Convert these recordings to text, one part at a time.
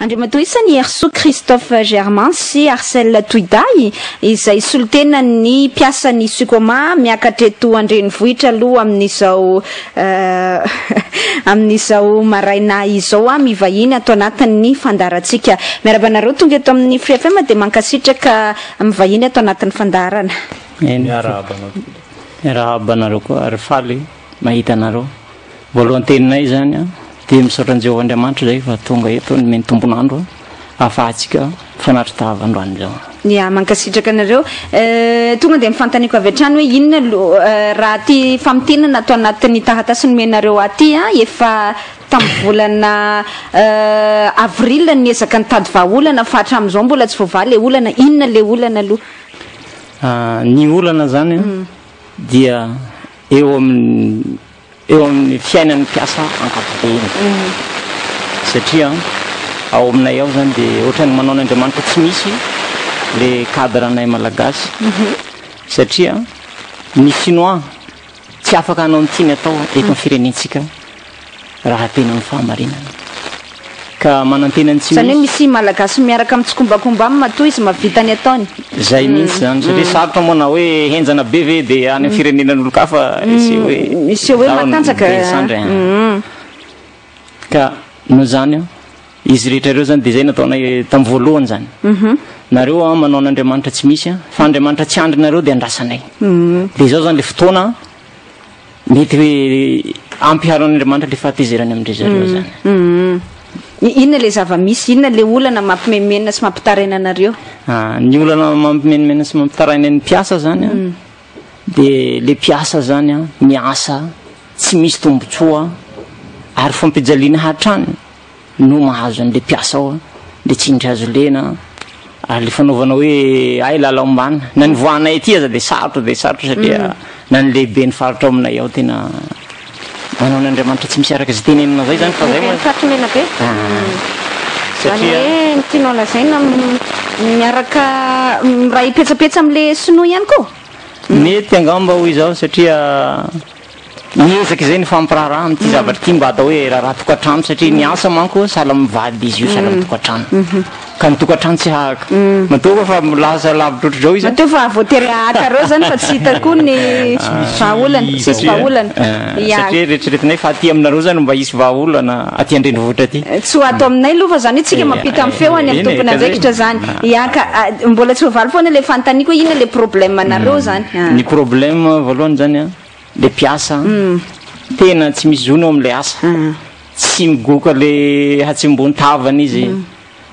Andriamatoa isany Erso Christophe Germain sy Arcel Toiday izay solotena ny mpiasan'ny Sucoma miakatra eto Andrenivohitra aloha amin'izao maraina izao mivahiny ato anatin'ny fandarantsika. Miarabanareo tonga eto amin'ny Free FM dia mankasitraka mivahiny ato anatin'ny fandarana. Miarabanareo koa ary faly mahita anareo. Voalohany teninay zany dia misaotra Jehovah Andriamanitra zay fa tonga eto ny meny tombonandro ahafahantsika fanatry tava androany zao. Ya mankasitraka anareo tonga dia mifantaniko avy hatrany hoe inona raha ty famitenana ato anatin'ny taratasy nomenareo aty efa tamin'ny volana avril ny ezaka nitady vahaolana fa hatramin'izao mbola tsy voavaly le olana. Inona le olana aloha? Ny olana zany dia eo amin'ny fiainan'ny mpiasa ankapobeny satria ao aminay ao zany dia ohatrany manao n'Andriamanitra tsy misy le cadre-nay malagasy satria ny Chinois tsy afaka hanao n'tiany atao eto amin'ny firenentsika raha tena ny fahamarinana ka manantena ny tsy misy. Misy malagasy miaraka amin'ny tsikombakomba matoa izy mavita ny ataony. Zay mihitsy zany satria sarotra moa na hoe henjana be ve dia any amin'ny firenenan'olo ka fa misy hoe matanjaka ka no zany izy rehetra ireo zany dia zay nataonay tamin'ny voalohany zany. Nareo manao n'Andriamanitra tsy misy fa Andriamanitra tsy andrinareo dia andrasanay. Dia izao zany le fotoana mety hoe ampiharan'Andriamanitra le fahatezerany amindry zareo zany. Inona le zava-misy, inona le olana mampimenimena sy mampitaraina anareo? Ny olana mampimenimena sy mampitaraina ny mpiasa zany dia le mpiasa zany miasa tsy misy tombotsoa ary fampijaliana hatrany no mahazo an'le mpiasa ao dia tsy indry azo lena ary le fanaovana hoe ay lala ombany na ny voanay aty aza dia sarotra satria na ny lehibe ny faritra ao aminay ao tena manao n'Andriamanitra tsy misy araka izay tenenina zay zany fa zay fatomena be satria tianao lazaina miaraka raha ipetsapetsa amin'le sinoa ihany koa mety angamba hoy izao satria miezaka izay ny fampiraharaha amin'ity zavatra ity mba atao hoe raha tokantrano satria ny asa manko sahala mivady izy io sahala mitokantrano ka ny tokantrano tsy hahaka matoa fa milasa lavitra ohatr'izao izy matoa fa voatery ahaka reo zany fa tsy hita koa ny vahaolana sisy vahaolana satria rehetraretinay fa aty aminareo zany mba hisy vahaolana aty Andrenivohitra aty tsy ho atao aminay aloha fa zany hoe tsika mampita amin'ny feo any amin'ny tompony andraikitra zany iaka mbola tsy voavaly foana le fanontaniako hoe inona le problème anareo zany. Ny problème voalohany zany le mpiasa tena tsy misy zony ao amin'le asa tsy migoka le hatsimbony tavana izy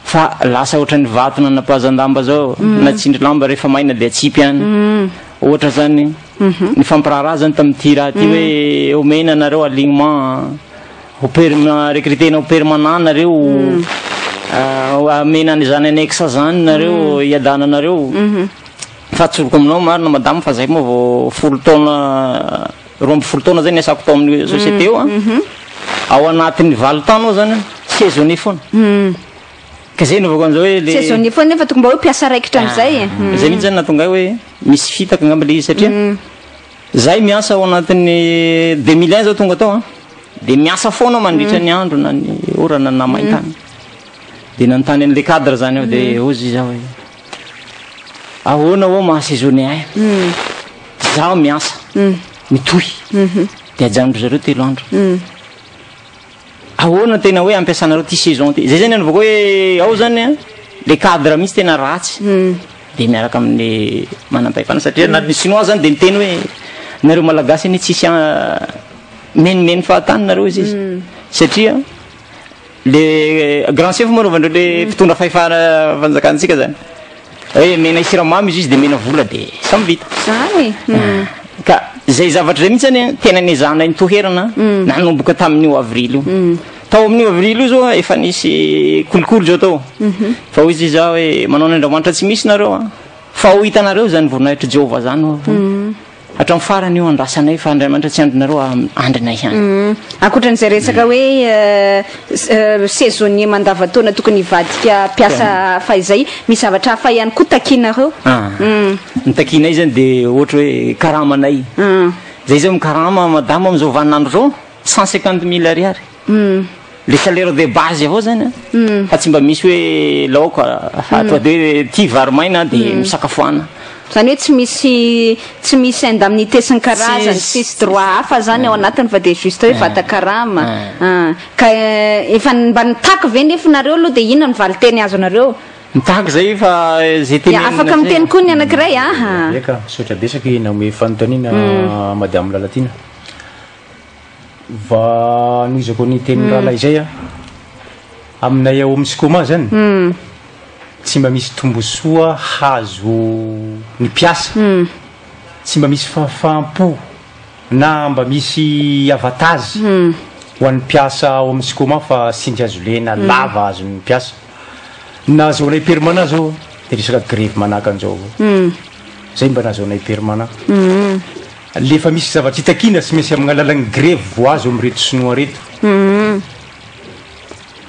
fa lasa ohatran'ny vato na napahazan-damba zao na tsindry lamba rehefa maina dia atsipy any ohatra zany ny fampiraharaha zany tamin'ity raha ty hoe omena nareo alignement recrutena au permanent nareo amena ny zany annexe zany nareo iadana nareo fa tsoroko aminao marina madame fa zay moa vao 10 taona 12 taona zay ny asako tao amin'ny société eo ao anatin'ny 20 taona zany saisonnier foana ka zay novako an'izao hoe le saisonnier foana nefa tokony mba hoe mpiasa raikitra amin'izay zay mihitsy zany natonga hoe misy fitaka angamba le izy satria zay miasa ao anatin'ny 2001 zao tonga tao dia miasa foana mandritra ny andro na ny orana na maintany dia nanontany an'le cadre zany aho dia ozy zao hoe ahoana ao mahasaisonné ahy zaho miasa mitohy dia ajanondro zareo 3 andro ahoana tena hoe ampiasanareo ty saison ty zay zany anovako hoe ao zany le cadre mihitsy tena ratsy dia miaraka amin'ny manampaifana satria na ny Chinois zany dia miteny hoe nareo malagasy any tsisy menimeny fahatany nareo izy satria le grand chef moa anaovandreo le mpitondra fahefana fanjakantsika zany hoe mena siramamy izy dia mena vola dia samy vita zany ka zay zavatra zay mihitsy zany tena nezanay ny toherana nanomboka tamin'io avril io tao amin'io avril io zao efa nisy kolokolo zao tao fa hoy izy zao hoe manao n'Andriamanitra tsy misy nareo fa ho hitanareo zany voninahitra Jehovah zany hatramin'ny farany io andrasanay fa Andriamanitra tsy andrinareo andrinay ihany ankoatran'izay resaka hoe saisonnier mandavataona tokony hivadika mpiasa fa izay misy zavatra hafa ihany koa takinareo ny takinay zany dia ohatra hoe karamanay zay zao mikarama madamo amin'izao vaninandro zao 150 000 ariary le salaire de base avao zany fa tsy mba misy hoe laoka atao de hoe ty varomaina de misakafoana zany hoe tsy misy indemnité sy ny karazany sisy droit hafa zany ao anatiny fa de juste hoe vatan-karama ka efa mba nitaky ve nefinareo aloha de inona ny valiteny azo anareo mitaky zay fa zay teny afaka miteny koa ny anankiray aha eka sotra besaky naome fanontaniana madame Lalatina va noizako ny teny rahalay zay aminay ao amin'ny Sucoma zany tsy mba misy tombosoa hazo ny mpiasa tsy mba misy fahafaham-po na mba misy avantage ho an'ny mpiasa ao amin'ny Sucoma fa sindry azo lena lava azo ny mpiasa na zaonay permanent zao de resaka grève manaka an'izao zay mba nazaonay permanent lefa misy zavatra hitakina sy misy amin'ny alalan'ny grève vo azo amin'ny reto sinoa reto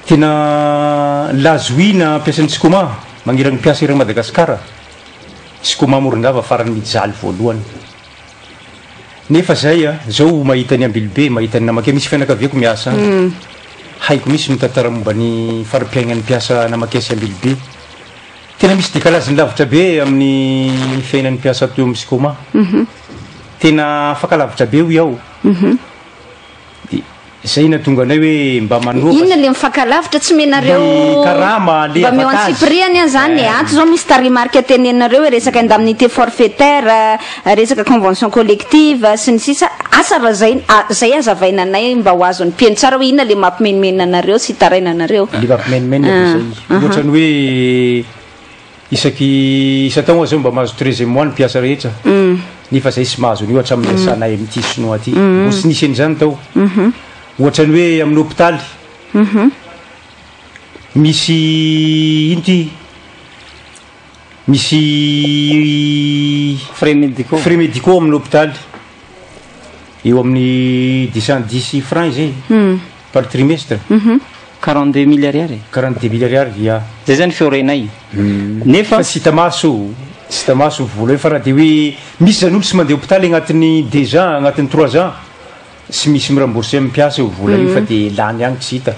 tena lazoina ampiasan'ny Sucoma magniragny mpiasa iragny Madagasikara Sucoma Morondava farany mijaly voalohany nefa zay zao mahita ny Ambilobe mahita ny Namake misy fianakaviako miasa haiko misy mitantara momba ny fari-piaignan'ny mpiasa Namake sy Ambilobe tena misy décalage lavitra be amin'ny fiainan'ny mpiasa teo amin'ny Sucoma tena fakalavitra be io iaho zay na tonga anay hoe mba manoka inona le mifakalavitra tsy menareo karama le mba meo antsipriany zany ato zao misy tarimarika tenenareo hoe resaka indemnité forfaitaire resaka convention collective sy ny sisa asa raha zay azavaina anay mba ho azon'ny mpieny tsara hoe inona le mampimenimena anareo sy taraina anareo le mampimenimena zay ohatrany hoe isaky isa-taogna zao mba mahazo 13e mois ny mpiasa rehetra nefa zay sy mahazo ny ohatra amin'ny asanay amin'ity sinoa ty mo sy nisy an'izany tao ohatrany hoe amin'ny hôpitaly misy ino ty misy frais médicaux amin'ny hôpitaly eo amin'ny 210 francs zay par trimestre 42 000 ariary 42 000 ariary ia zay zany fiorenay nefa sy tamaso vola fa raha de hoe misy zany olo sy mandeha hôpitaly agnatin'ny 2 ans agnatin'ny 3 ans sy misy miramboursé amin'ny mpiasa io vola io fa de lany agny tsy hita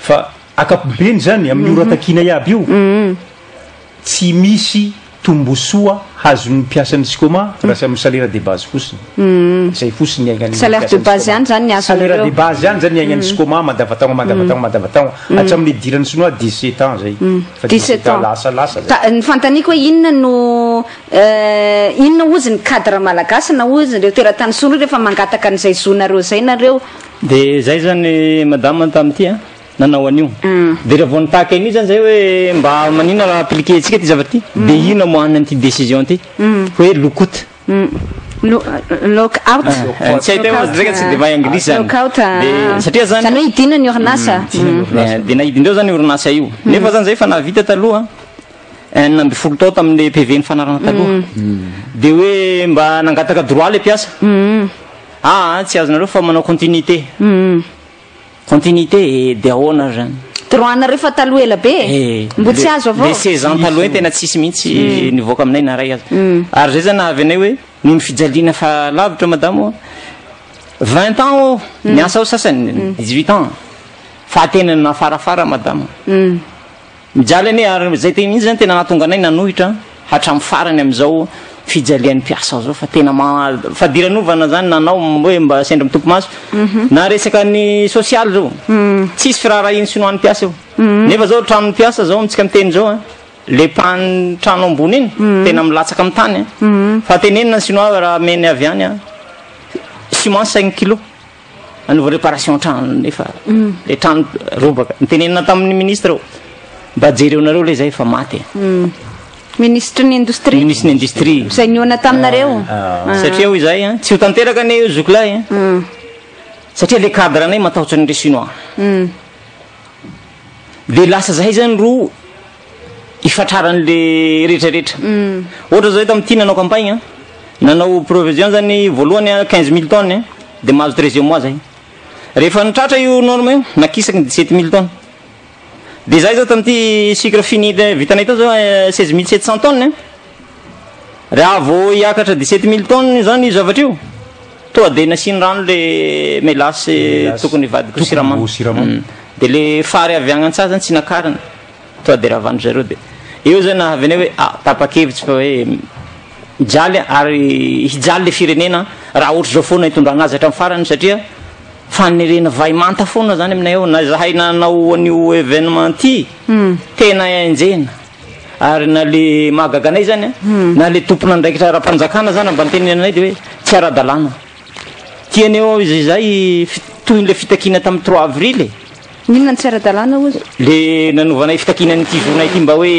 fa akapobeny zany amin'ny ora takina iaby io tsy misy tombosoa hazon'ny mpiasan'ny Sucoma raha sy amin'ny salaire de base fotsiny zay fotsiny aignan'ny salaire de base zany zany azo salaire de base zany zany aignan'ny Sucoma mandavataogna hatramin'ny idiran'ny sinoa 17 ans zay fa 17 ans lasa ny fantaniko hoe inona ozy ny cadre malagasy na ozy reo teratany sono rehefa mangataka an'izay zonareo zay nareo de zay zany madame tamty nanao an'io de raha vao nitaka iny zany zay hoe mba manina raha appliqué antsika ty zavatra ty de ino moana an'ity décision ty hoe lokout lockout tsy haita zaka tsy de mahay anglisy zany de satria zany hoe idina ny orinasa de nahidindreo zany orinasa io nefa zany zay fa navita taloha enina amby folo tao tamin'le PV ny fanarana taloha de hoe mba nangataka droit le mpiasa tsy azonareo fa manao continuité de ahoana zany droit nareo fa taloha ela be mbo tsy azo avao le 16 ans taloha tena tsisy mihitsy nivoaka aminay na ray azy ary zay zany nahavy anay hoe noho ny fijaliana fa lavitra madamo 20 ans niasa ao sasany 18 ans fa tena nafarafara madama mijaly ane ary zay teny mihitsy zany tena nahatonga anay nanohitra hatramin'ny farany am'izao fijalian'ny mpiasa zao fa tena fadiranovana zany nanao hoe mba sendra mitompo maso na resaka ny social zao tsisy firaharainy sinoan'ny mpiasa io nefa zao tranon'ny mpiasa zao amitsika miteny zao le pan trano ambony iny tena milatsaka amin'ny tany fa tenenina ny sinoa raha meny avy any ciment 5 kilos anova réparation trano nefa le trano robaka nitenenina tamin'ny ministre mba jereonareo le zay fa maty ministre ny industrie zay niona taminareo satria hoy zay tsy ho tanteraka ane zokolay satria le cadre anay matahotra an'ire sinoa de lasa zahay zany roa ifatraran'le rehetrarehetra ohatra zay tamin'ity nanao campagne nanao provision zany voalohany 15 000 tonnes de mahazo 13e mois zay rehefa nitratra io norme io nakisaky 17 000 tonnes de zay zao tamin'ity sucre fini vitanay tao zao 16 700 tonnes raha vao hiakatra 17 000 tonnes zany io zavatra io toa de nasiny rano le melasy tokony vadiko siramamy de le fary avy agny an-tsaha zany tsy nakarana toa de raha vandro zareo de eo zany avy ane hoe tapa-kevitsy fa hoe mijaly ary hijaly le firenena raha ohatry zao foana hitondrana azy hatramin'ny farany satria fanerena vai manta foana zany aminay eo na zahay nanao an'io événement ty tena enjena ary na le mahagaganay zany na le tompona ndraikitra raha-mpanjakana zany mba nitenenanay de hoe tsy ara-dalàna tianeo izy zay toy le fitakina tamin'ny 3 avril inona tsy ara-dalàna ozy le nanovanay fitakinany ty voronay ty mba hoe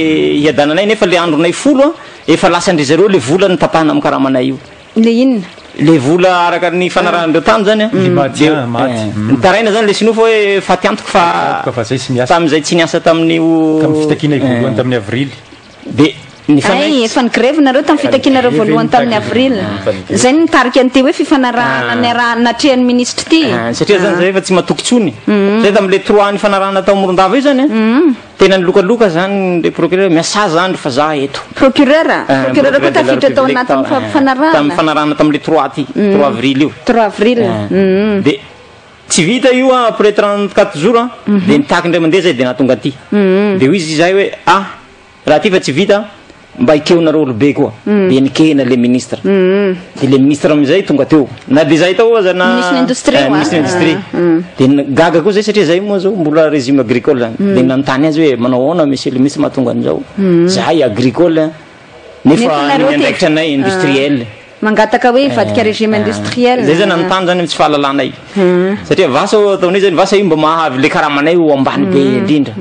hiadananay nefa le andronay folo efa lasandry zareo le vola ny tapahana amin'ny karamanay io le inona le vola araka ny fanarahandreo tany zany nitaraina zany le sinofa hoe faty antoko fa tam'izay tsy niasa tamin'io fitakina voalohany tamin'ny avril de efa nigreve nareo tamin'ny fitakinareo voalohany tamin'ny avril zay nitarika an'ty hoe fifanarahana ny raha natrehan'ny ministre ty satria zany zay efa tsy matoky tsony zay tam'le 3 ny fanarahana tao Morondava io zany tena nilokaloka zany le procureur miasa zany fa za eto procureur koa tafiditra tao anatin'ny fanarahana tamin'ny fanarahana tamin'le 3 ty 3 avril io 3 avril de tsy vita io après 34 jours de nitaky indray mandeha zay de nahatonga aty de ho izy zay hoe raha ty fa tsy vita mba ikeonareo olobe koa de nikehina le ministre de le ministre amizay tonga teo na de zay tao aza ministre industrie de gaga koa zay satria zay moa zao mbola régime agricole zany de nanontany azy hoe manao ahoana monsieur le ministre mahatonga an'izao zahay agricole nefa nyandraikitra anay industriel mangataka hoe vadika régime industriel zay zany nanontany zany tsy fahalalanay satria vasa ataonay zany vasa io mba mahavy le karamanay ho ambany be indrindra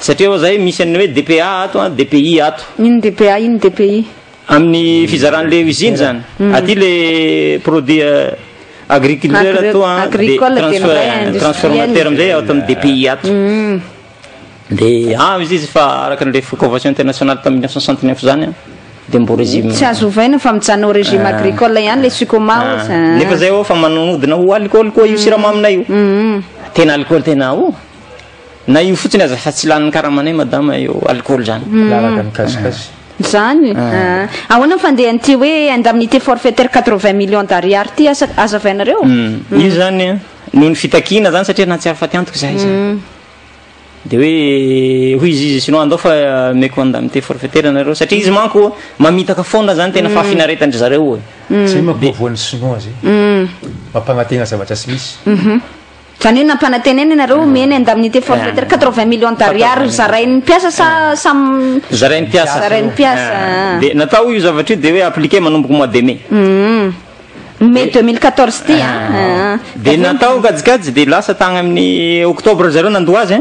satria zay misy any hoe DPA ato DPI ato ino DPA ino DPI amin'ny fizaran'le usine zany aty le produit agriculteur ato transformateur amizay ato amin'ny DPI ato de izy fa araka n'le convention internationale tamin'ny 1969 zany de mbo régime tsy azo ovaina fa mijanona au régime agricole ihany le Sucoma nefa zay fa manonodina ho alcool koa io siramamina io tena alcool tena na io fotsiny aza fa tsy laniny karamanay madama io alcool zany laraka ny kasikasy zany ahoana fandehan'ity hoe indemnité forfaitaire 80 millions d'ariary ty azavainareo io zany noho ny fitakina zany satria na tsy afaty antoko zahay zany de hoe hoy izy sinon andao fa meko indemnité forfaitaire nareo satria izy manko mamitaka foana zany tena fahafinaretandry zareo zay mampivoan'ny sinoa zay mampanatena zavatra tsy misy zany hoe nampanantenena nareo mena indemnité forfaitaire 80 millions d'ariary zarain'ny mpiasa sa zarain'ny mpiasa de natao io zavatra io de hoe appliqué manomboka mois de mai mai 2014 ty de natao gajigajy de lasa tagny amin'ny octobre zareo nandoa azy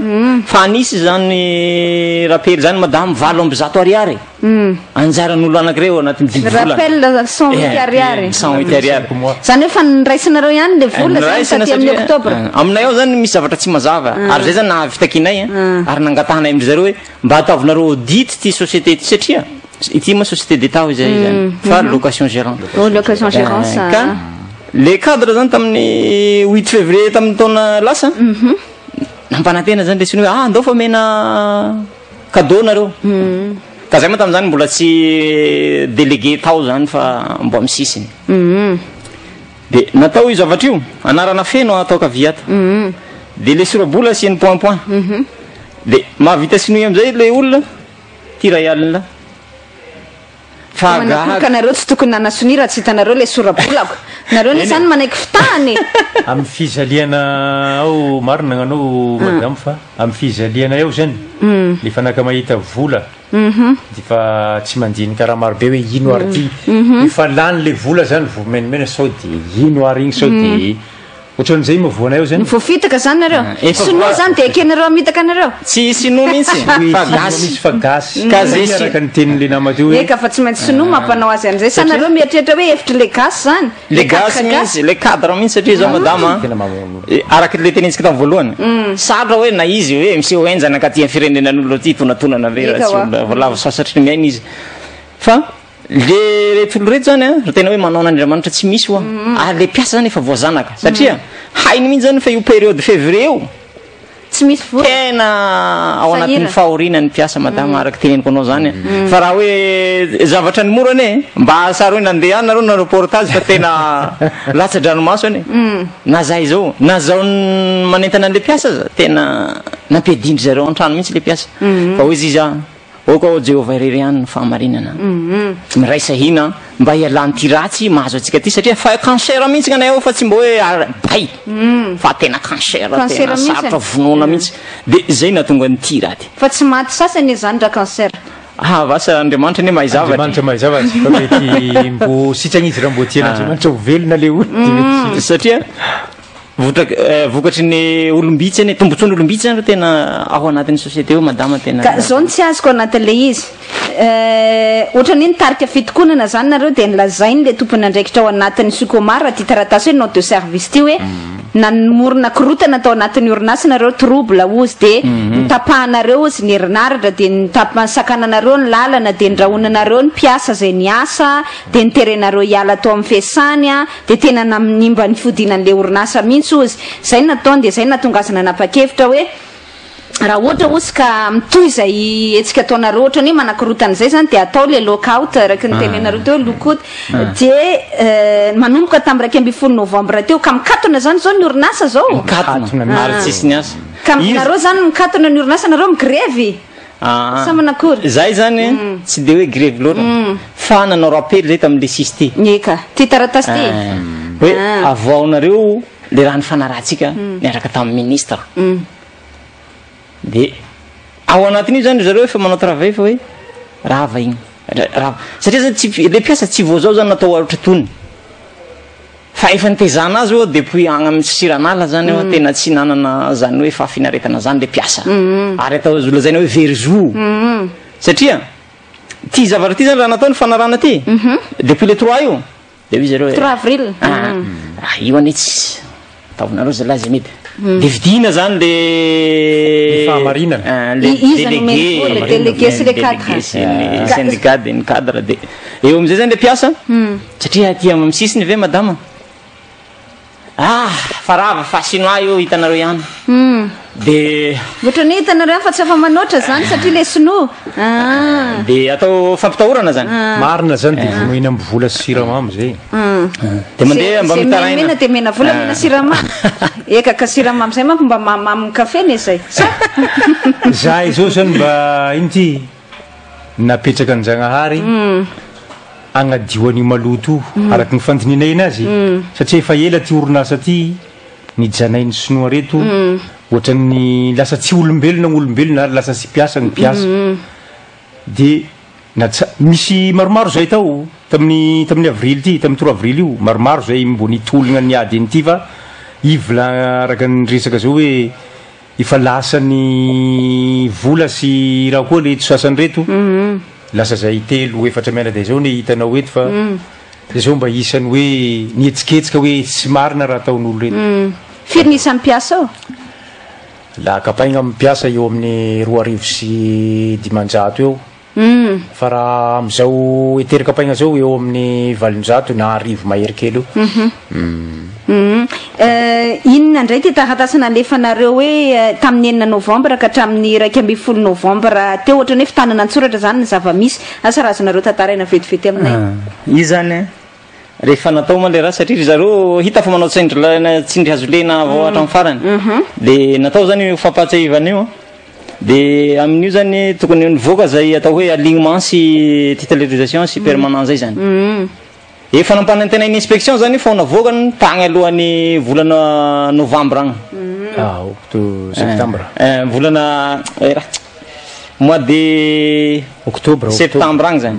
fa anisy zany rappel zany madame 700 ariary anjaran'olo anakireo anatin'ny rappel 108 ariary zany hoe fa niraisinareo ihany le vola zany saty amin'ny octobre aminay ao zany misy zavatra tsy mazava ary zay zany nahavitakinay ary nangatahanay amindry zareo hoe mba ataovinareo audit ty société ty satria ity ma société d'état zay zany fa location gérant ka le cadre zany tamin'ny 8 février tamin'ny taona lasa nampanantena zany le siny hoe andao fa mena cadeau nareo ka zay ma tam'zany mbola tsy délégué tao zany fa mbo amin'ny sisiny de natao io zavatra io anarana feno atao ka viata de le sorabola asiany point point de mahavita sinoy amizay le olona tira ialina kanareo tsy tokony nanasony raha tsy hitanareo le sorabolako nareo le zany manaiky fitahany amin'ny fizaliana ao marina nanao madame fa amin'ny fizaliana eo zany le fanaka mahita vola de fa tsy mandiny karaha marobe hoe ino ary ty efa lany le vola zany vomenimena sao de ino ary igny sao de ohatran'izay mavoana eo zany voafitaka zany nareo sinoa zany de akenareo amitaka anareo tsy sinoa mihitsy misy fa gasy araka ny tenin'le namateo eka fa tsy maintsy sinoa mampanao azy an'izay sa nareo mieritreritra hoe efitra le gasy zany le gasy mihitsy le cadre mihitsy satria zao madama araka le tenentsika tamin'ny voalohany sadra hoe na izy hoe miseho enjana ka tia firenenan'olo ty tonatonana ve raha tsy olona voalavo sasatry ny miaina izy fa le retolo reto zany raha tena hoe manao an'andriamanitra tsy misy hoa le mpiasa zany efa voazanaka satria hainy mihitsy zany fa io période février io tsy misy vola tena ao anatin'ny fahoriana ny mpiasa madama araky teneniko anao zany fa raha hoe zavatra ny morany mba sara hoe nandeha any nareo na reportage fa tena latsa-dranomaso any na zay zao na zao manentana an'le mpiasa za tena nampiadindry zareo antrano mihitsy le mpiasa fa hoe izy iza oka Jehovah irery any ny fahamarinana miray sahina mba hialan'ty ratsy mahazo atsika ty satria fa cancer mihitsy ganay ao fa tsy mba hoe bay fa tena cancer tena sarotra vonoana mihitsy de zay natonga nyty raha ty fa tsy maty sasany zany ra cancer vasa Andriamanitra ne mahay zavatra fa mety mbo sitragnizy raha mbo tiana Andriamanitra ho velona le olo satria vokatry ny olombitsy any tombotsony olombitsy zany tena ao anatin'ny société eo madama tena ka zao ny tsy azoko anatin'le izy ohatran'ny nitarika fitokonana zany nareo de nilazainy le tompony andraikitra ao anatin'ny Sucoma raha ty taratasy hoe note de service ty hoe nanomorona korotana tao anatin'ny orinasa nareo trouble ozy de nitapahanareo ozy ny herinaratra de nitapasakananareo ny lalana de ndrahonanareo ny mpiasa zay niasa de niterenareo hiala tao amin'ny fiasany de tena nimba ny fodinan'le orinasa mihitsy ozy zay nataony de zay natongazana napakevitra hoe raha ohatra ozy ka mitoy zay etsika ataonareo ohatra ny manakorotana zay zany de atao le lockout raky ny tenenareo teo lokout de manomboka tamin'ny 20 novembre teo ka mikatona zany zao ny orinasa zao ary tsisy ny asa ka nareo zany mikatona ny orinasa nareo migrevy sa manakory zay zany tsy de hoe grève loatra fa nanao rappel zay tamin'le siste eka ty taratasy ty hoe avoaonareo le raha ny fanarahantsika miaraka tamin'ny ministre de ao anatin'io zany zareo efa manao travail fa hoe raha vahiny satria zany tsy le mpiasa tsy voazao zany natao arotra tony fa efa nitezana azy eo depuis agny amin'ny siranala zany eo tena tsy nanana zany hoe fahafinaretana zany le mpiasa ary atao lazaina hoe verzo satria ty zavatra ty zany raha natao ny fanarana ty depuis le 3 io de io zareo 3 avril io ane tsy ataonareo zalahy zay mety de vidina zany le fahamarinana le délégué sy le cadre syndicat de ny cadre de eo amizay zany le mpiasa satria ty amin'ny sisiny ve madama farava fa sinoa io hitanareo ihany de ohatrany hitanareo fa tsy afa manoatra zany satria le sinoa de atao fampitahorana zany marina zany de vonoina amby vola siramamy zay de mandeha mba mitaraina mena de mena vola mena siramamy eka ka siramamy zay mampo mba mamamy kafe ne zay zay zao zany mba iny ty napetraka an-Jagnahary agnadioan'io maloto araky ny fandiniana azy satria efa ela ty orinasa ty nijanainy sinoa reto ohatran'ny lasa tsy olombelona ary lasa tsy piasa ny piasa de misy maromaro zay tao tamin'ny avrily ty tamin'ny 3 avrily io maromaro zay mbo nitolagna ny ady anyty fa ivla araka ny resaka zao hoe efa lasany vola sy raha koa le tosasany reto lasa zay 3 efatra miana de zao ny hitanao eto fa zao mba isany hoe nietsiketsika hoe tsy marina raha ataon'olo reto firy ny isan'ny mpiasa ao la kapaigna amin'ny mpiasa eo amin'ny 2 sy 500 eo fa raha am'izao etery kapaigna zao eo amin'ny 800 na 1000 mahery kely eo inona ndray ty taratasana alefanareo hoe tamin'ny 9 novembre ka hatramin'ny 10 novembre teo ohatrany hoe fitanana antsoratra zany ny zava-misy asarazanareo tantaraina vetivety aminay io zany rehefa natao ma le raha satria zareo hita fa manao tsindry hazolena avao hatramin'ny farany de natao zany fampahatsiahivana io de amin'io zany tokony nivoaka zay atao hoe alignement sy titularisation sy permanent zay zany efa nampanantena iny inspection zany fa navoakany tagny alohan'ny volana novembre agny septembre volana mois de octobre septembre agny zany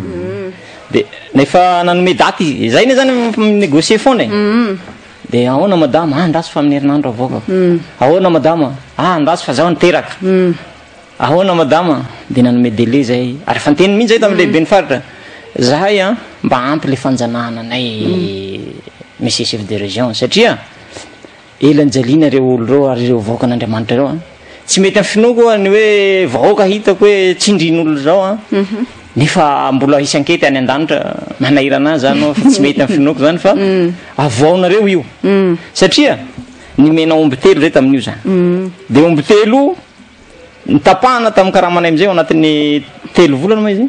de nefa nanome daty zay ne zany négocier fond de ahoana madama andraso fa amin'ny herinandro avoaka ahoana madama andraso fa zaho niteraka ahoana madama de nanome délai zay ary fanteny mihitsy zay tamin'ny lehibe ny faritra zahay mba ampy le fanjanahana anay monsieur chef de région satria elanjalina reo olo reo ary reo vahoaka an'Andriamanitra reo tsy mety amin'ny finoko ny hoe vahoaka hitako hoe tsindrin'olo zao nefa mbola hisy ankety any an-danitra manahirana zany fa tsy mety amin'ny finoko zany fa avoaonareo io satria nimena omby telo zay tamin'io zany de omby telo nitapahana tamin'ny karamana am'izay ao anatin'ny telo volana moa izy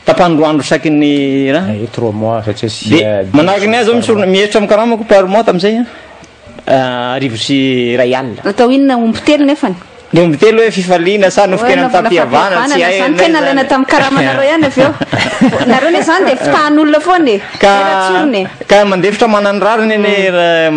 tapahany 2 andro sakin'ny raha 3 mois satria manahaky ny azy zao misy mihevitra amin'ny karamako par mois tam'izay arivo sy ray alina atao inona omby telo nefany le omby telo hoe fifaliana sa nofokena am'tampiavana tsy hay tena lena tamin'ny karamanareo ihany avy eo nareo ne zany de fitahan'olona foana e tsorony ka mandefitra manany rariny ene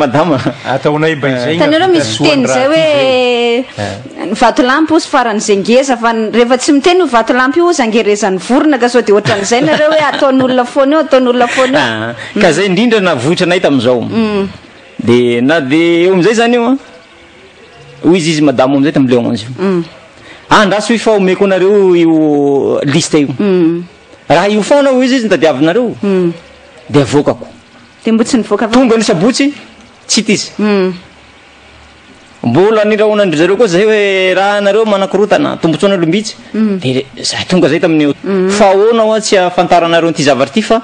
madama ataonay mba izay tanareo misy fiteny zay hoe vatolampy osy faran'izay ngeza fa rehefa tsy miteny ho vatolampy io ozy angerezan'ny vorona ka sao de ohatran'izay nareo hoe ataon'olona foana eo ataon'olona foana eo ka zay indrindra na vohitra anay tam'izao de na de eo am'izay zany io hoy izy madamo am'izay tam'leo anzy andraso io fa omeko anareo io liste io raha io foana hoy izy nitadiavinareo de avokako de mbo tsy nivoaka tonga ny sabotsy tsy tizy mbola niraonandry zareo koa zay hoe raha nareo manakorotana tombontsoana lombitsy de zay tonga zay tamin'ny fa ahoana hoa tsy afantaranareo ty zavatra ty fa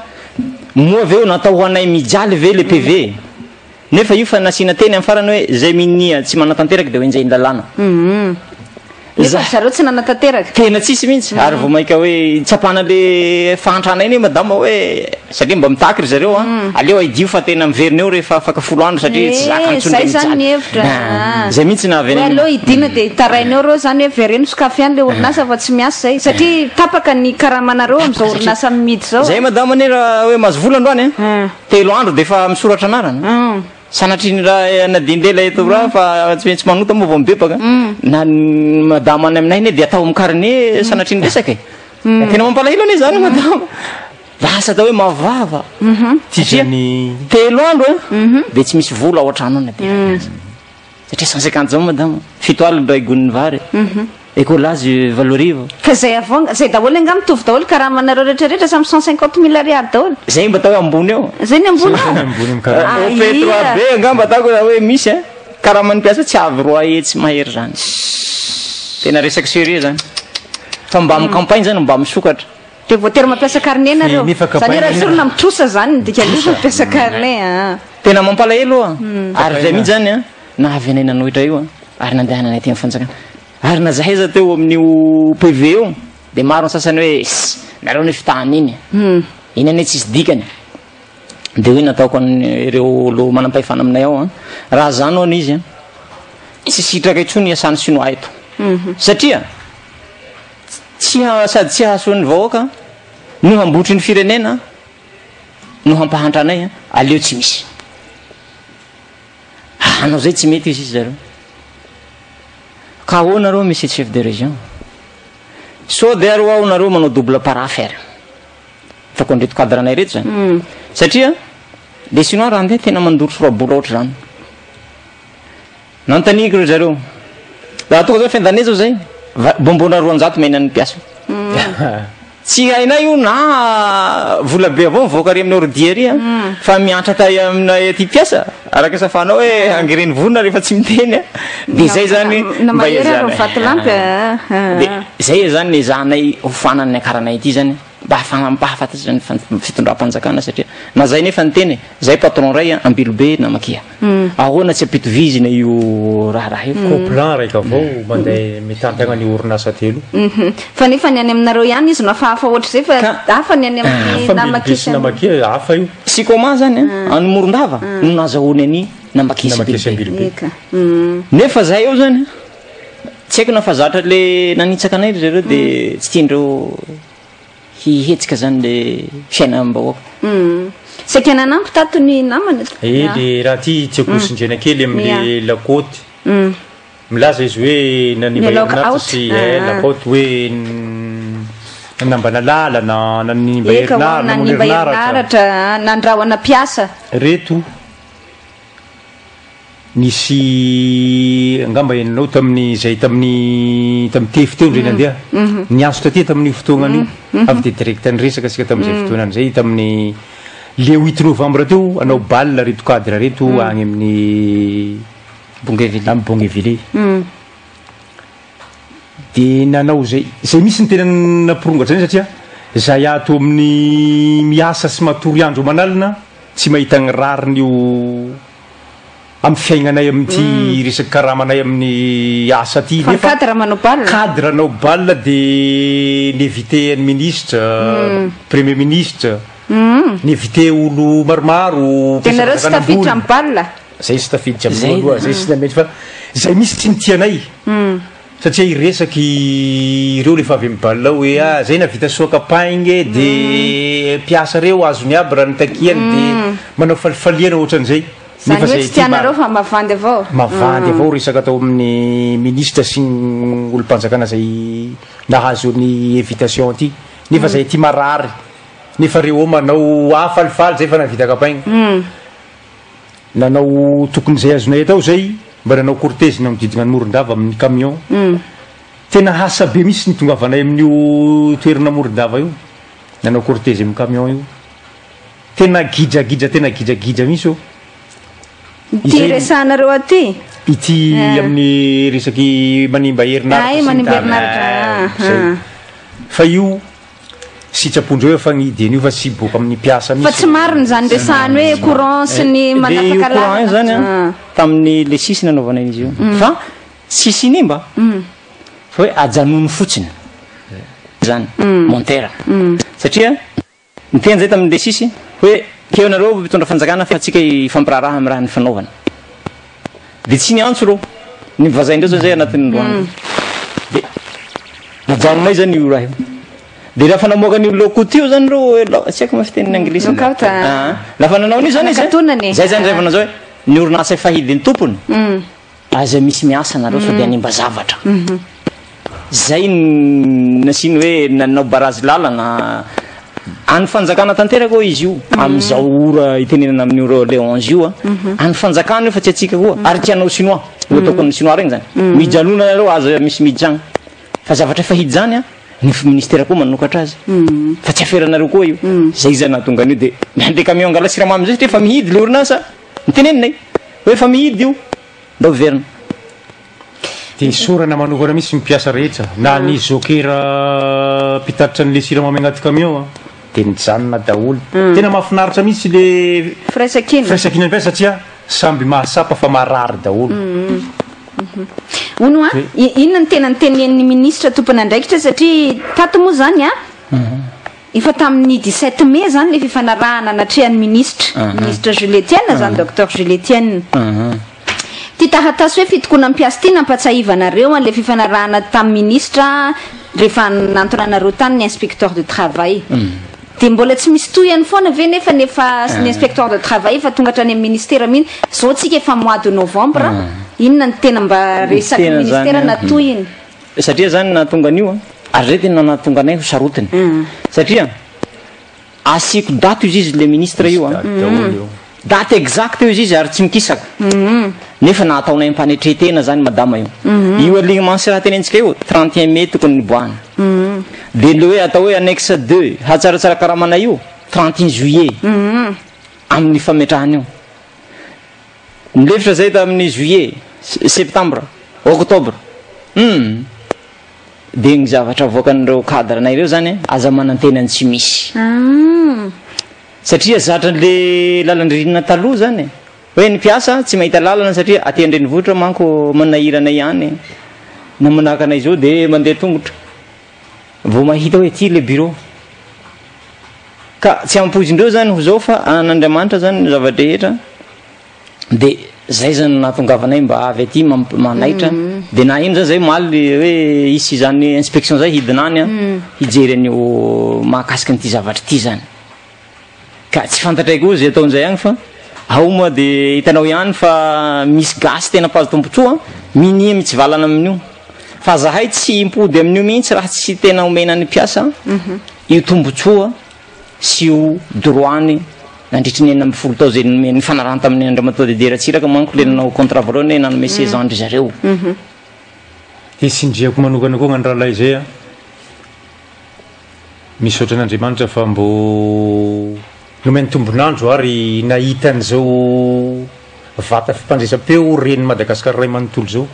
moa aveo natao ho anay mijaly ve le PV nefa io fa nasina teny amin'ny farany hoe zay minia tsy manatanteraky de hoe injay lalàna nefa zareo tsy nanatanteraka tena tsisy mihitsy ary vao maika hoe tsapana le fahantrana iny madama hoe satria mba mitaky ry zareo aleo aidio fa tena miverina eo rehefa afaka 10 andro satria tsy zay zany mihevitra zay mihitsy nahavy aloha idina de hitaraineo reo zany hoe vereno sokafy ihany le orinasa fa tsy miasa zay satria tapaka ny karamanareo am'izao orinasa mihidy zao zay madama ne raha hoe mahazo vola androany 3 andro de fa misoratra anarana sanatriny raha nadindela eto raha fa tsy maintsy manota moa vao mibebaka na madama any aminay ne de atao am'karne sanatriny resaky tena mampalahelo ane zany madama lasa atao hoe mavava tiany 3 andro de tsy misy vola ao an-trano ana de satria 150 zao madama 7 alina ray goniny vary écolazy valorivo ka zay avao zay daholo anga mitovy daholo karamanareo rehetrarehetra samy 150 000 ariary daholo zay mba atao hoe ambony eo zay ny ambony petro be angamba ataoko hoe misy karamany piasa tsy avy roa etsy mahery zany tena resaky sérieux zany fa mba amin'ny campagne zany mba misokatra de voatery mampiasa carnet nareo zany raha sorona mitrosa zany dika lisa mampiasa carnet tena mampalahelo ary zay mihitsy zany nahavy anay nanohitra io ary nandehananay ty amin'ny fanjakana ary nazahaiza teo amin'io PV eo de maro ny sasany hoe nareo ny fitahany iny iny ane tsisy dikany de hoe nataoko ireo lo manampahefana aminay ao raha zany ao n'izy tsy sitraka itsony iasany sinoa eto satria sady tsy hahasoan'ny vahoaka no hambotry ny firenena no hampahantra anay aleo tsy misy anao zay tsy mety izy zareo ka ahoanareo misy chef de région so de aro ao nareo manao double par affaire fa kondreto cadre anay reto zany satria le sinoa raha andeha tena mandoro sorabola ohatry zany nantaniky reo zareo raha tonga zao fiandane zao zay bombona 200 mainany piasa tsy hainay io na vola be avao mivoaka ry amin'ny ordiery fa miantra tay aminay ty piasa araka safanao hoe angereny vonona rehefa tsy miteny de zay zany mba de zay zany le zanay hofanany akaranay ity zany mba hahafantatsy zany fitondram-panjakana satria na zay nefa niteny zay patron ray ambilobe na makia ahoana tsy apitovizina io raharaha io coplan raika avao mandeha mitantagna ny orinasa telo fa nefa ny any aminareo ihany izy no afahafa ohatry zay fa hafa ny any amin'ny namakia hafa io Sucoma zany any Morondava no nazahoany any namakisy ambilobe nefa zay eo zany tsy haiko nafazatra le nanitsaka anay zareo de tsy tiandreo hihetsika zany le fiainam-bahoaka saika nanampy tato ny namana le raha ty tsy akosindrena kely am'le lakoty milaza izy hoe nanimbaherinato sy lakoty hoe nambana lalana nanimba herinaratra nandrahoana piasa reto nisy angamba enanao tamin'ny zay tamin'ny tefy teo ndreny andeha niazo taty tamin'ny fotoagnany io avy de direct nyresaka sika tamin'izay fotoanany zay tamin'ny le 8 novembre teo anao balle reto cadre reto agny amin'ny Bongeville de nanao zay misy ny tena nampirongatra zany satria zay ato amin'ny miasa sy matory andro manalina tsy mahita ny rarin'io amin'ny fiaignanay amin'ity resaky karamanay amin'ny asa ty cadre manao balle cadre anao balle de n'éviter ny ministre premier ministre n'éviter olo maromaro tenareo tsy tafiditra amin'ny balle zay sy tafiditra amin'ny aloha zay sy namety fa zay misy tsy nitianay satria iresaky ireo lefa avy amin'ny balle hoe zay navita soa campagne de mpiasa reo azony aby raha nitakiany de manao falifaliana ohatran'izay nefa zay tianareo fa mavandy avao resaka atao amin'ny ministre sy ny olo-mpanjakana zay nahazo ny invitation ty nefa zay ty marary nefa reo manao falifaly zay fa navita campagne nanao tokony zay azonay atao zay mba nanao cortège namididina ny Morondava amin'ny camion tena hasa be misy ny tongavanay amin'io toerana Morondava io nanao cortège amin'ny camion io tena gidra tena gidra misy io ty resanareo aty ity amin'ny resaky manimba herinaritra fa io sitrapondreo fa gn'ideny io fa sy boka amin'ny mpiasa fa tsy mariny zany resahany hoe courant sy ny manapaka courant zany tamin'ny le sisy nanaovanay izy io fa sisy nimba fa hoe ajanono fotsiny zany montera satria niteny zay tamin'le sisy hoe keo nareo mitondra fanjakana fa atsika ifampiraraha amin'ny raha ny fanaovana de tsy niantso reo nivazaindreo zany zay anatin'ny androany de najanonay zany io raha io de lafa namoakany io lokot io zany reo tsy haiko mafiteniny anglisy lafa nanao an'io zany zay zany zay fa nazao hoe ny orinasa fahidiny tompony aza misy miasa nareo fa de animba zavatra zay nasiny hoe nanao barazy lalana any fanjakana tanteraka koa izy io am'izao ora itenenana amin'ny ora le 11 io any fanjakana io fa tsy atsika koa ary tianao sinois ho ataoko ny sinois regny zany mijanona nareo aza misy mijagna fa zavatra fahidy zany ny ministère koa manokatra azy fa tsy aferanareo koa io zay zany nahatonga an'io de mandeha camion angala siramamy zay satria fa mihidy le orinasa niteneninay hoe fa mihidy io ndao verina de sorana manokana misy mpiasa rehetra na ny jokera mpitatitra n'le siramamy agnaty camion de nijanona daholo tena mahafinaritra misy le firaisankina mpiasa satria samby mahasapa fa marary daholo ono inona ny tena nytenen'ny ministre tompony andraikitra satria tato moa zany efa tamin'ny 17 mai zany le fifanarahana anatrehan'ny ministre Julietienne zany docteur Julietienne ty tahatasy hoe fitokona mpiasa ty nampatsahivanareo an'le fifanarahana tamin'ny ministre rehefa nantonanareo tany ny inspecteur de travail de mbola tsy misy toyany foana ve nefa ny inspecteur de travail fa tonga hatrany amin'ny ministère mihitsy zao tsika efa mois de novembre inona ny tena mba resaky ministère natoyiny satria zany nahatonga an'io ary zay tena nahatonga anay ho sarotiny satria asiko dato izy le ministre io daty exact io izy ary tsy mikisaka nefa nahataonay mpanetretena zany madama io alignement raha tenentsika io 31 mai tokony niboahana de le hoe atao hoe annexe 2 hatsaratsara karamana io 31 juillet amin'ny fametrahana io nilefitra zay tamin'ny juillet septembre octobre de ny zavatra voakan'ireo cadre nay ireo zany aza manantenany tsy misy satria zatra le lalandririna taloha zany hoe ny mpiasa tsy mahita lalana satria aty andrenivohitra manko manahiranay ihany na manahaka anay zao de mandeha tongotra vao mahita hoe ty le bureau ka tsy ampozindreo zany ho zao fa an'Andriamanitra zany zavatra rehetra de zay zany nahatongavanay mba avy aty manaitra de na ino zany zay maly hoe isy zany inspection zay hidinany hijery an'io mahakasiky n'ity zavatra ty zany ka tsy fantatray koa zay ataon'izay agny fa ao moa de hitanao ihany fa misy gasy tena mpazo tombotsoa minia mitsy valana amin'io fa zahay tsy impody amin'io mihitsy raha tsy tena omena ny mpiasa io tombotsoa sy io droany nandritry ny 40 tao zay ny fanarahana tamin'ny Andriamatoa de deratsiraka manko le nanao contrat voalohany nanome 16 ans ndry zareo de sindriako manokana koa gnany rahalahy zay misy ohatran'Andriamanitra fa mbo nomeny tombonandro ary nahita an'izao vata fimpandraisam-peo reny Madagasikara ray manontolo zao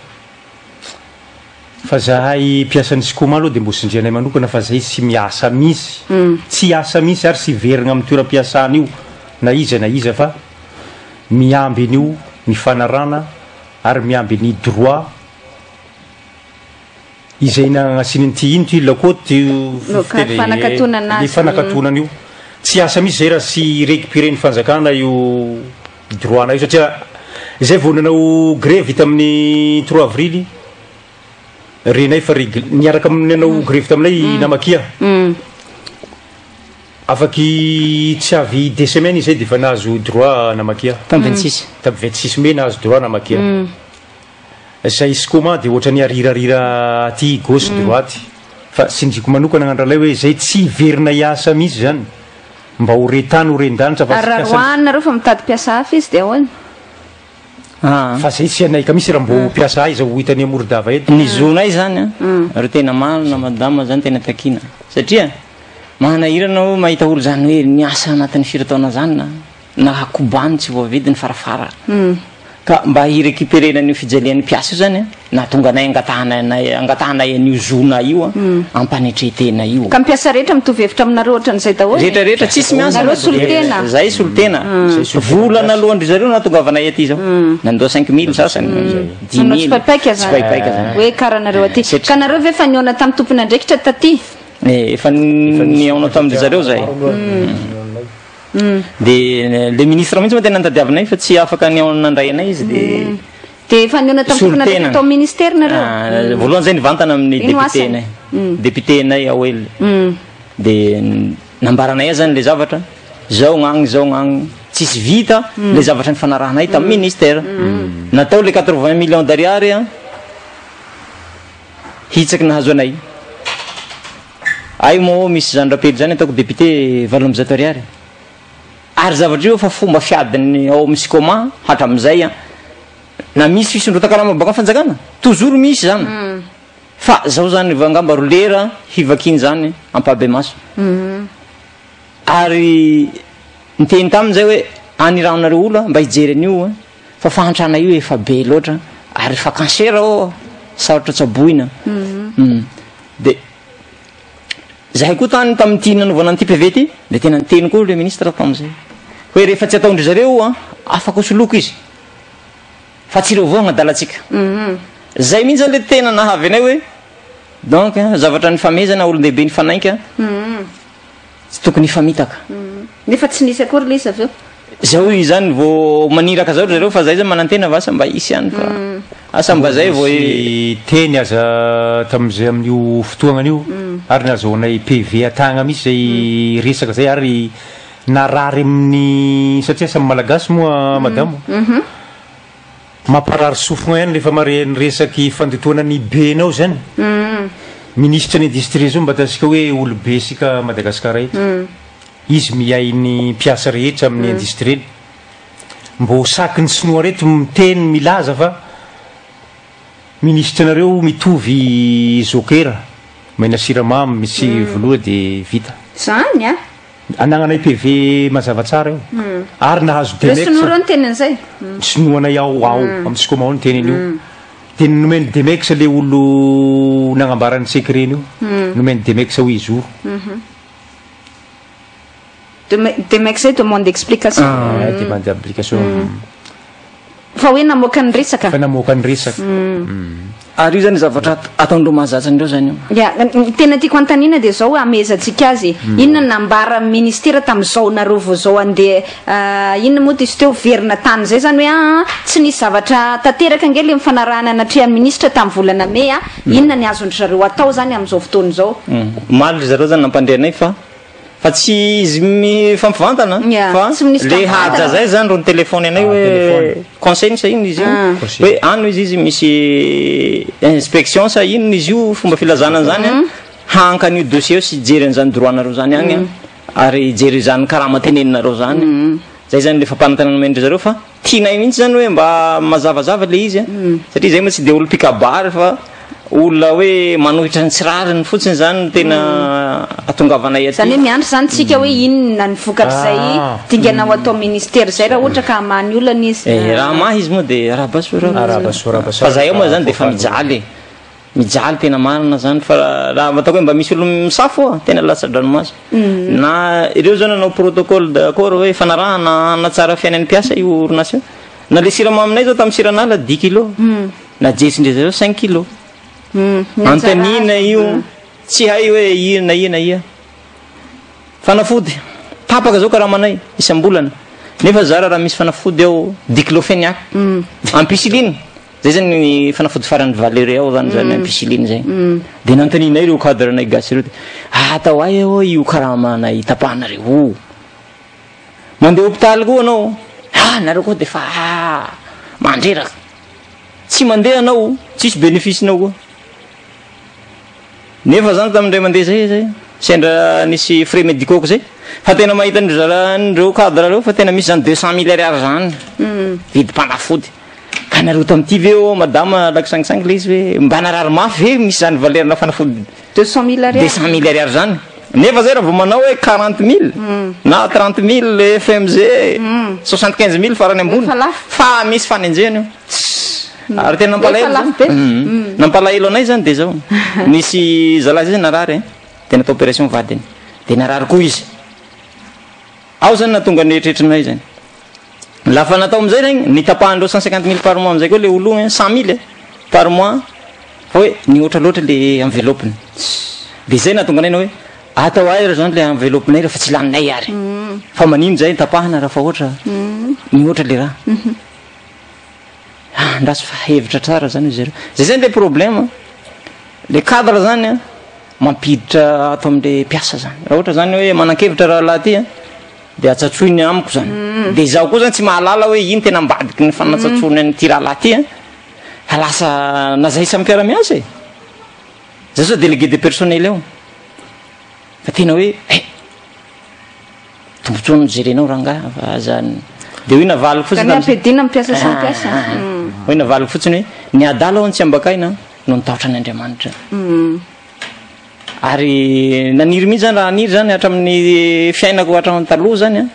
fa zahay mpiasan'ny Sucoma aloha de mbo sindrianay manokana fa zay tsy miasa misy tsy asa misy ary sy verigna amin'ny toeram-piasana io na iza fa miamby an'io ny fanarana ary miamby ny droit izay nagnasinynyty ino ty lakôty fanakatonana ny fanakatonana io tsy asa misy zay raha sy récupérer ny fanjakana io droit-na io satria zay vao nanao grève vita amin'ny 3 avrily renay fa niaraka amin'ny nanao grève taminay namakia afaky tsy avy 2 semaines izay de fa nahazo droit namakia tamin'ny 26 tamin'ny 26 mai nahazo droit namakia zay Sucoma de ohatra ny arirarira aty gauche droite fa sindriko manokana gn'andralay hoe zay tsy verina iasa misy zany mba ho retany ho rendanitra raroanareo fa mitady piasa hafa izy de ahoana fa zay tsy anay ka misy raha mbo piasa ay zao hitany Morondava eto ny zonay zany reo tena malina madama zany tena takina satria manahirana ho mahita olo zany hoe niasa anatin'ny 4 taona zany na hakobany tsy voavidy ny farafara ka mba hirécupérena ny fijalian'ny piasa io zany na tonga anay angatahanay an'io zona io ampanetretena io ka mpiasa rehetra mitovy hevitra aminareo ohatran'izay daholo rehetrarehetra tsisy miasa nareo solitena zay solitena volana alohandry zareo natongavanay aty zao nandoa 5000 sasany 10000 tsipaipaiky zany hoe karanareo aty ka nareo ve fa niona tamin'ny tompony andraikitra taty efa niaona tamindry zareo zay de le ministre mihitsy ma tena nitadiavinay fa tsy afaka niaonanandray anay izy de efa niona tamin'ny tompony andraikitra tao ministère nareo voalohany zay nivantana amin'ny député-nay député-nay aoely de nambaranay zany le zavatra zao gnagny tsisy vita le zavatra ny fanarahanay tamin'ny ministère natao le 80 millions d'ariary hitsaky nahazo anay ay mo misy zandrapely zany ataoko député 700 ariary ary zavatra io fa fomba fiadiny ao amin'ny Sucoma hatramizay na misy fisondrotakarama baka fanjakana toujours misy zany fa zao zany vangamba rolera hivakiny zany ampabe maso ary niteny tamin'izay hoe aniranareo olo mba hijery an'io fa fahantrana io efa be loatra ary fa cancer sarotra tsaboina de zahay koa tany tamin'ity nanaovana an'ity PV ty de tena niteny koa le ministre tamin'izay hoe rehefa tsy ataondry zareo afaka soloko izy fa tsy reo avao agnadalatsika zay mihitsy le tena nahavy anay hoe donc zavatra ny famezana olon-dehibe ny fanainka tsy tokony famitaka nefa tsy nisy akory le izy aveo zao izany vao maniraka zao zareo fa zay zany manantena vasa mba isy ihany fa asa mba zay vao teny aza tamin'izay amin'io fotoagnan'io ary nazahoanay PV atagna misy zay resaka zay ary narary amin'ny satria samy malagasy moa madamo mamparary sofogna ihany lefa mare ny resaky fandotoana ny benao zany ministre ny industrie zao mba atasika hoe olobe sika Madagasikara eto izy miay ny piasa rehetra amin'ny industrie mbo saky ny sinoa reto miteny milaza fa ministre nareo mitovy zokera maina siramamy misy voloa de vita zany anagnanay PV mazava tsara io ary nahazo demex ny tenin'izay sinoanay ao amin'ny Sucoma ao ny teniny io de nomeny demex le olo nagnambarany secret io nomeny demex ho izy demex zay demande d'explication demande d'explication fa hoe namoaka ny resaka fa namoaka ny resaka ary io zany zavatra ataondreo mahazatsandreo zany io tena tiako antanina de zao amezatsika azy inona nambara ministera tamin'izao nareo vao zao andeha inona moa izy teo verina tany zay zany hoe tsy nisy zavatra tanteraka angely mifanarahana anatrehan'ny ministra tamin'ny volana May inona ny azondry zareo atao zany amin'izao fotoana zao maly zareo zany nampandrehanay fa tsy izy mifampivantana fa le haja zay zany ro ny telefony anay hoe conseil sa ino izy io hoe ano izy misy inspection sa ino izy io fomba filazana zany hankan'io dossier sy jery an'izany droit-nareo zany agny ary jery zany karama teneninareo zany zay zany le fampanantanana mendry zareo fa tianay mihitsy zany hoe mba mazavazava le izy satria zay moa tsy de olo pikabary fa olona hoe manohitra ny tsirariny fotsiny zany tena atongavanay aty zany hoe miandry zany tsika hoe inona ny vokatra zay dinganao atao ministère zay raha ohatra ka amany olana izy raha mahy izy moa de arabasoa fa zay ao moa zany de fa mijaly tena marina zany fa raha mataoko hoe mba misy olo misafo tena latsa-dranomasy na ireo zao nanao protocole d'accord hoe fanarahana na tsara fiainan'ny piasa io orinasa na le siramaaminay zao tamin'ny siranala 10 kilo na jesindre zareo 5 kilo antanina io tsy hay hoe ina fanafody tapaka zao karaha manay isam-bolana nefa zara raha misy fanafody ao diclofenac ampicilline zay zany fanafody farany valere ao zany ampicilline zay de nantaninay reo cadrenay gasy reo atao ay ao io karaha manay tapahanareo mandeha hôpitaly koa anao nareo koa de fa mandreraka tsy mandeha anao tsisy bénéficenao koa nefa zany tamindray mandeha zay sendra nisy frais médicaux zay fa tena mahita ndreo cadre reo fa tena misy zany 200 000 ariary zany vidy panafody ka nareo tamity veo madame laki sangisangy le izy hoe mba narary mafy ve misy zany valerina fanafody 200 000 ariary zany nefa zay raha vao manao hoe 40 000 na 30 000 FMG 75 000 farany ambony fa misy fanenjehany io ary tena nampalahelo anay zany de zao nisy zalahy zay narary de natao opération vadiny de narary koa izy ao zany natonga neritreritrinay zany lafa natao amizay regny nitapahandreo 150 000 par mois amizay koa le olo 100 000 par mois fa hoe nioatra loatra le envelopeny de zay natonga anay na hoe atao ay zany le envelopenay raha fa tsy laninay ary fa manino zay tapahana raha fa ohatra nioatra le raha ndrasy fa hevitra tsara zany izy reo zay zany le problème le cadre zany mampiditra ato am'le piasa zany raha ohatra zany hoe manan-kevitra raha laha ty de atsatsoiny amiko zany de zaho koa zany tsy mahalala hoe ino tena mbadiky ny fanatsatsony anyty raha laha ty fa lasa nazaisa amy mpiara-miasa zay zao délégué de personnel eo fa tena hoe tombontsoany jerenao ranga fa zany de hoe navaliko fotsiny ampedina mpiasa sy mpiasa hoe navaliko fotsiny hoe niadala ao tsy ambakaina no nitahotra an'Andriamanitra ary naniry mihitsy zany raha aniry zany hatramin'ny fiainako hatramin'ny taloha zany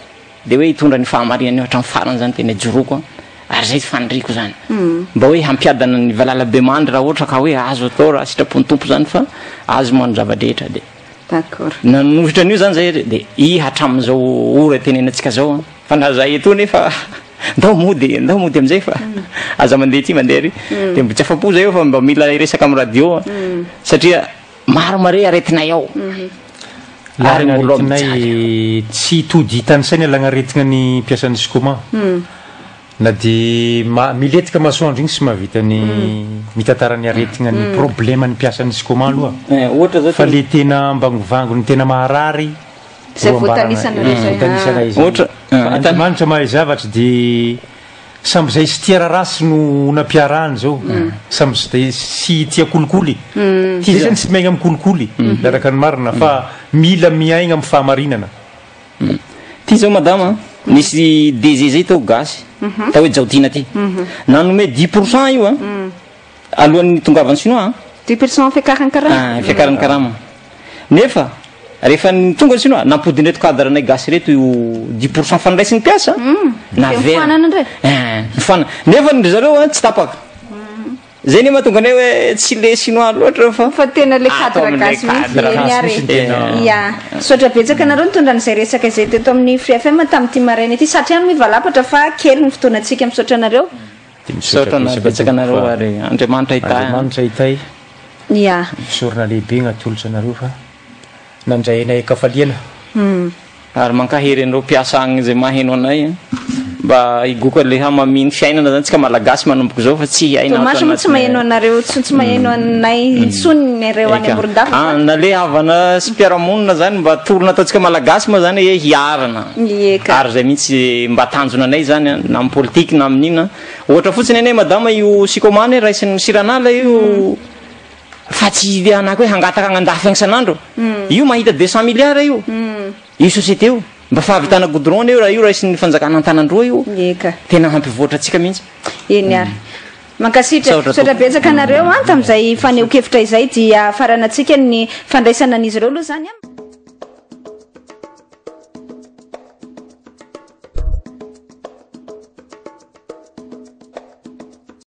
de hoe hitondra ny fahamarinany hatramin'ny farany zany tena joroko ary zay faniriko zany mba hoe hampiadana ny valalabe mandry raha ohatra ka hoe azo atao raha sitrapony tompo zany fa azo mano zava-drehetra de d'accord nanovitra an'io zany zay de hatramin'izao ora tenenantsika zao fa na zay eto nefa ndao mody amizay fa aza mandeha ty mandeha ry de mbo tsy afapo zay eo fa mba mila resaka amy radio satria maro mare aretinay ao ary aretinay tsy tody hitany sainy alagnaretigna ny mpiasan'ny Sucoma na de miletika masoandro igny sy mahavita ny mitantara ny aretigna ny problème ny mpiasan'ny Sucoma aloha fa le tena ambangovango ny tena maharary zay voatanisana izy Andriamanitra mahay zavatra de samby zay sy tia rasy no nampiarahany zao samby sy tia kolikoly ty zany tsy maigna amy kolikoly laraka ny marina fa mila miaigna amy fahamarinana ty zao madama nisy DG zay tao gasy tao hoe jaodina ty nanome 10% io alohan'ny tongavany sinoa 10% fiakaran'ny karama nefa rehefa ny tonga ny sinoa nampodiny reto cadre anay gasy reto io 10% fandraisiny piasa nafana nefa ndry zareo tsy tapaka zay ne mahatonga anay hoe tsy le sinoa loatra fa tena le cadre gasy mihitsy ya sotra betsaka nareo nitondra n'izay resaka izay teto amin'ny Free FM tamin'ity maraina ity satria no mivalapatra fa kely ny fotoanantsika misaotra anareo misaotra betsaka anareo ary Andriamanitra hitay ya misorona lehibe gnatolotra anareo fa nandraynay kafaliana ary mankahery anareo piasa agny zay maheno anay mba igoka le hamaminy fiainana zany tsika malagasy manomboka zao fa tsy hainatomasa mo tsy maheno anareo tsy maheno anay soniny reo any Morondavana na le havana sy mpiaramonina zany mba tolona ataotsika malagasy ma zany hoe hiarana ary zay mihitsy mba tanjona anay zany na amy politike na amin'ina ohatra fotsiny anay madama io Sucoma raisin'ny siranala io fa tsy anaky hoe hangataka agnandafy agny sanandro io mahita 200 milliards io société io mba fahavitana goudron io raha io raisin'ny fanjakana antanandroa io tena hampivoatra atsika mihitsy eny ary mankasitra sotra betsaka anareo tam'izay faneho-kevitra izay dia faranatsika ny fandraisana an'izy ireo aloha zany